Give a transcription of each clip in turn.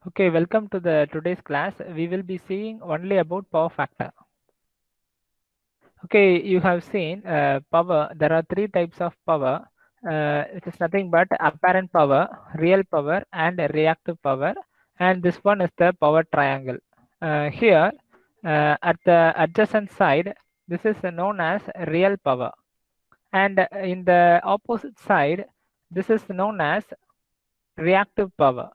Okay, welcome to the today's class. We will be seeing only about power factor. Okay, you have seen power. There are three types of power. It is nothing but apparent power, real power, and reactive power. And this one is the power triangle. Here, at the adjacent side, this is known as real power, and in the opposite side, this is known as reactive power.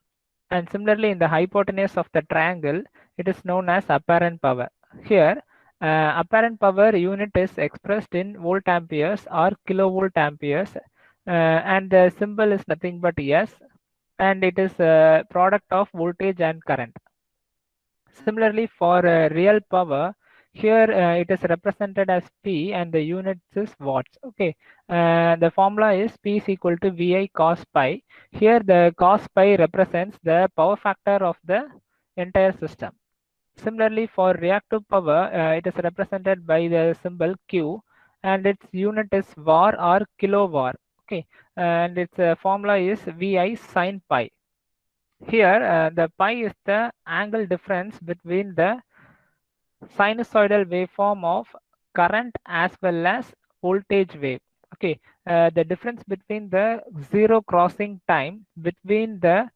And similarly, in the hypotenuse of the triangle, it is known as apparent power. Here, apparent power unit is expressed in volt amperes or kilovolt amperes, and the symbol is nothing but S, and it is a product of voltage and current. Similarly, for real power, here it is represented as P and the unit is watts. Okay, the formula is P is equal to VI cos pi. Here the cos pi represents the power factor of the entire system. Similarly, for reactive power, it is represented by the symbol Q and its unit is var or kilovar. Okay, and its formula is VI sin pi. Here, the pi is the angle difference between the sinusoidal waveform of current as well as voltage wave. Okay, the difference between the zero crossing time between the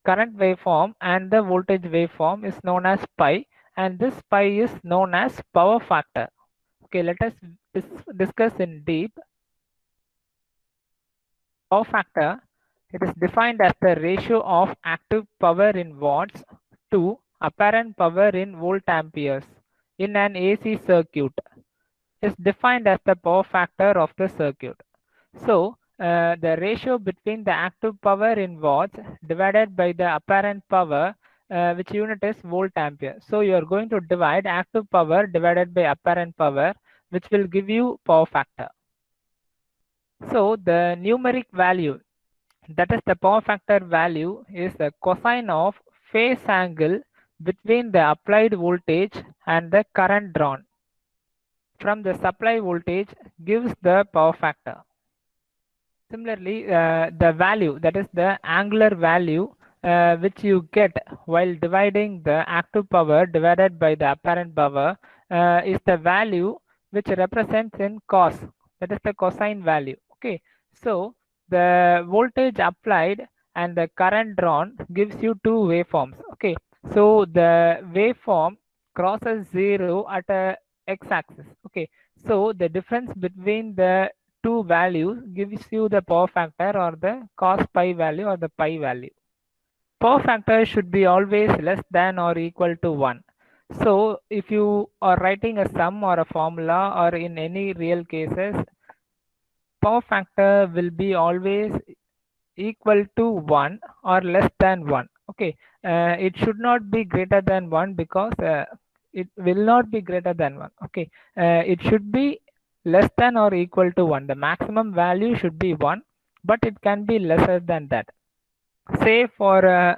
current waveform and the voltage waveform is known as pi, and this pi is known as power factor. Okay, let us discuss in deep. Power factor, it is defined as the ratio of active power in watts to apparent power in volt amperes in an AC circuit. Is defined as the power factor of the circuit. So, the ratio between the active power in watts divided by the apparent power, which unit is volt ampere. So, you are going to divide active power divided by apparent power, which will give you power factor. So, the numeric value, that is the power factor value, is the cosine of phase angle between the applied voltage and the current drawn from the supply voltage gives the power factor. Similarly, the value, that is the angular value which you get while dividing the active power divided by the apparent power, is the value which represents in cos, that is the cosine value. Okay, so the voltage applied and the current drawn gives you two waveforms. Okay, so the waveform crosses zero at a x-axis. Okay, so the difference between the two values gives you the power factor or the cos pi value or the pi value. Power factor should be always less than or equal to 1. So if you are writing a sum or a formula or in any real cases, power factor will be always equal to 1 or less than 1. Okay, it should not be greater than 1 because it will not be greater than 1. Okay, it should be less than or equal to 1. The maximum value should be 1, but it can be lesser than that. Say for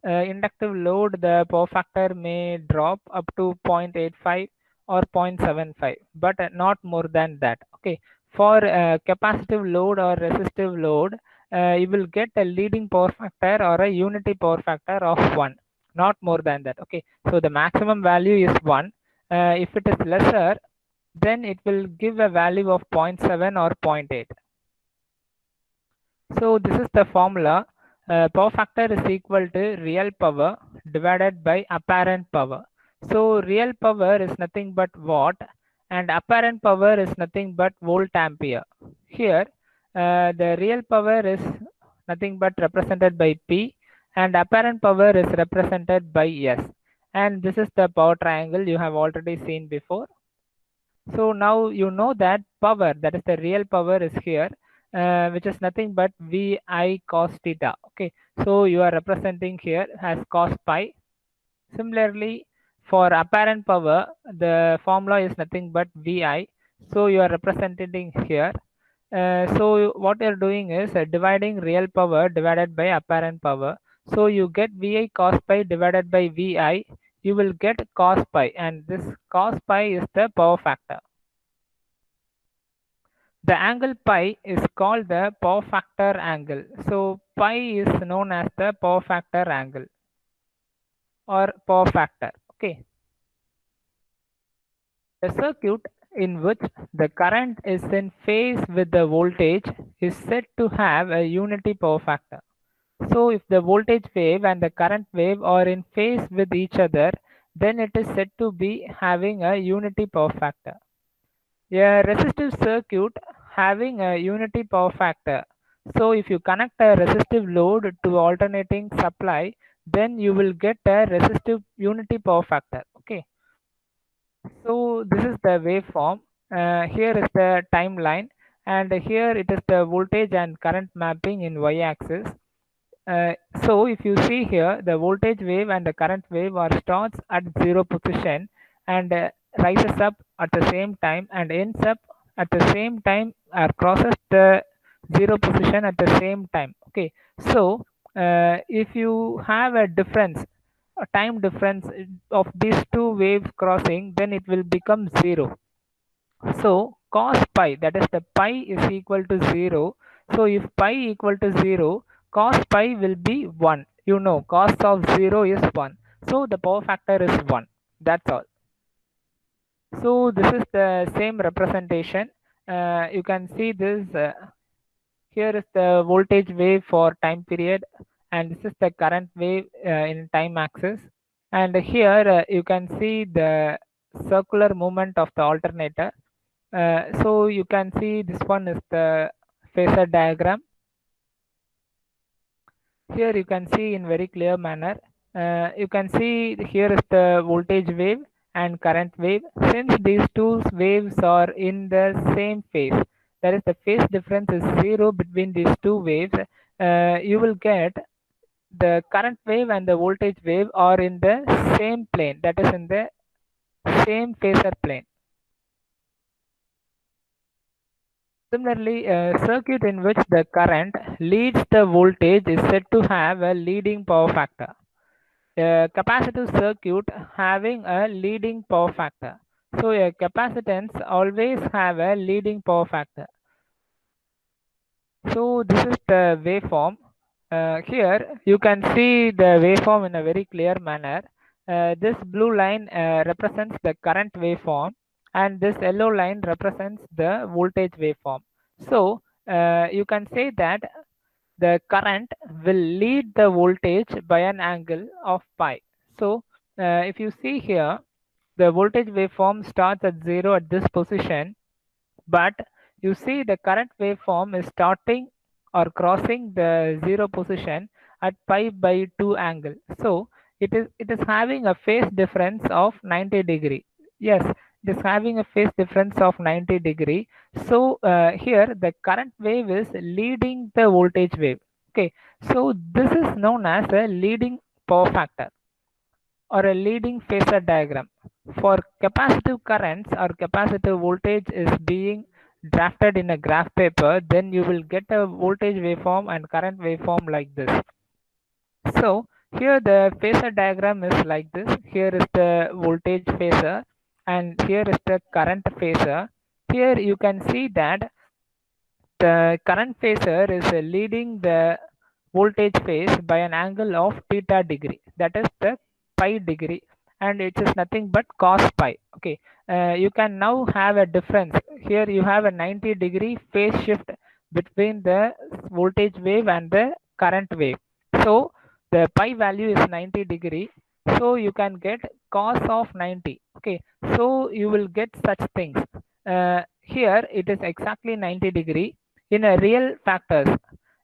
inductive load, the power factor may drop up to 0.85 or 0.75, but not more than that. Okay, for capacitive load or resistive load, you will get a leading power factor or a unity power factor of 1, not more than that. Okay, so the maximum value is 1. If it is lesser, then it will give a value of 0.7 or 0.8. So this is the formula. Power factor is equal to real power divided by apparent power. So real power is nothing but watt and apparent power is nothing but volt ampere. Here the real power is nothing but represented by P and apparent power is represented by S. And this is the power triangle you have already seen before. So now you know that power, that is the real power, is here, which is nothing but VI cos theta. Okay, so you are representing here as cos pi. Similarly, for apparent power, the formula is nothing but VI. So you are representing here. So what you are doing is dividing real power divided by apparent power. So you get VI cos pi divided by VI. You will get cos pi, and this cos pi is the power factor. The angle pi is called the power factor angle. So pi is known as the power factor angle. or power factor. Okay. A circuit in which the current is in phase with the voltage is said to have a unity power factor. So if the voltage wave and the current wave are in phase with each other, then it is said to be having a unity power factor. A resistive circuit having a unity power factor. So if you connect a resistive load to alternating supply, then you will get a resistive unity power factor. Okay. So this is the waveform. Here is the timeline, and here it is the voltage and current mapping in y-axis. So if you see here, the voltage wave and the current wave are starts at zero position and rises up at the same time and ends up at the same time or crosses the zero position at the same time. Okay, so if you have a difference, a time difference of these two waves crossing, then it will become zero. So cos pi, that is the pi is equal to 0. So if pi equal to 0, cos pi will be 1. You know, cos of 0 is 1. So the power factor is 1. That's all. So this is the same representation. You can see this. Here is the voltage wave for time period, and this is the current wave in time axis. And here you can see the circular movement of the alternator. So you can see this one is the phasor diagram. Here you can see in very clear manner. You can see here is the voltage wave and current wave. Since these two waves are in the same phase, that is the phase difference is 0 between these two waves, you will get the current wave and the voltage wave are in the same plane, that is in the same phasor plane. Similarly, a circuit in which the current leads the voltage is said to have a leading power factor. A capacitive circuit having a leading power factor. So a capacitance always have a leading power factor. So this is the waveform. Here you can see the waveform in a very clear manner. This blue line represents the current waveform and this yellow line represents the voltage waveform. So you can say that the current will lead the voltage by an angle of pi. So if you see here, the voltage waveform starts at 0 at this position, but you see the current waveform is starting or crossing the 0 position at pi by 2 angle. So it is having a phase difference of 90 degree. Yes, it is having a phase difference of 90 degree. So here the current wave is leading the voltage wave. Okay, so this is known as a leading power factor or a leading phasor diagram. For capacitive currents or capacitive voltage is being drafted in a graph paper, then you will get a voltage waveform and current waveform like this. So here the phasor diagram is like this. Here is the voltage phasor and here is the current phasor. Here you can see that the current phasor is leading the voltage phase by an angle of theta degree, that is the pi degree, and it is nothing but cos pi. Okay, you can now have a difference. Here you have a 90 degree phase shift between the voltage wave and the current wave. So the pi value is 90 degree, so you can get cos of 90. Okay, so you will get such things. Here it is exactly 90 degree in a real factors.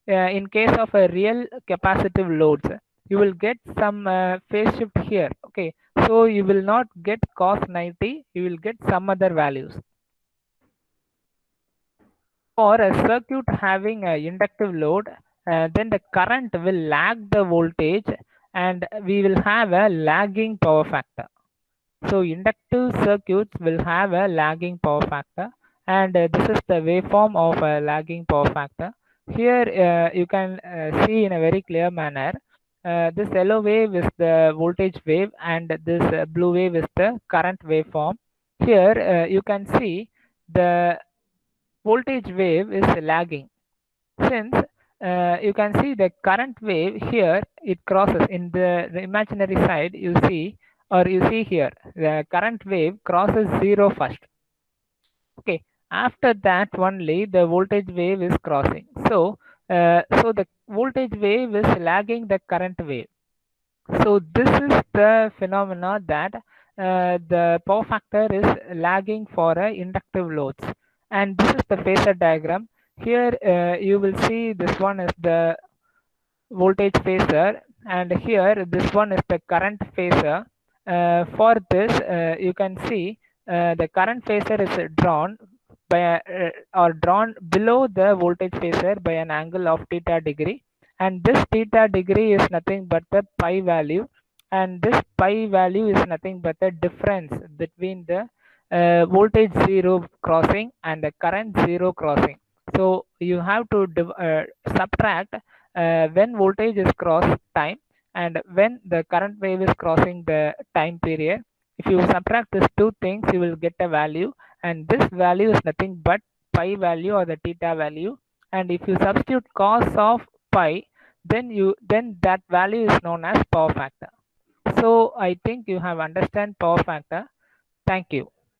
In case of a real capacitive loads, you will get some phase shift here. Okay, so you will not get cos 90, you will get some other values. For a circuit having an inductive load, then the current will lag the voltage and we will have a lagging power factor. So inductive circuits will have a lagging power factor, and this is the waveform of a lagging power factor. Here you can see in a very clear manner, this yellow wave is the voltage wave and this blue wave is the current waveform. Here you can see the voltage wave is lagging. Since you can see the current wave here it crosses in the imaginary side, you see, or you see here, the current wave crosses 0 first. Okay, after that only the voltage wave is crossing. So, so the voltage wave is lagging the current wave. So this is the phenomena that the power factor is lagging for inductive loads, and this is the phasor diagram. Here you will see this one is the voltage phasor, and here this one is the current phasor. For this, you can see the current phasor is drawn by or drawn below the voltage phasor by an angle of theta degree, and this theta degree is nothing but the pi value, and this pi value is nothing but the difference between the voltage zero crossing and the current zero crossing. So you have to subtract when voltage is cross time and when the current wave is crossing the time period. If you subtract these two things, you will get a value, and this value is nothing but pi value or the theta value. And if you substitute cos of pi, then that value is known as power factor. So I think you have understand power factor. Thank you.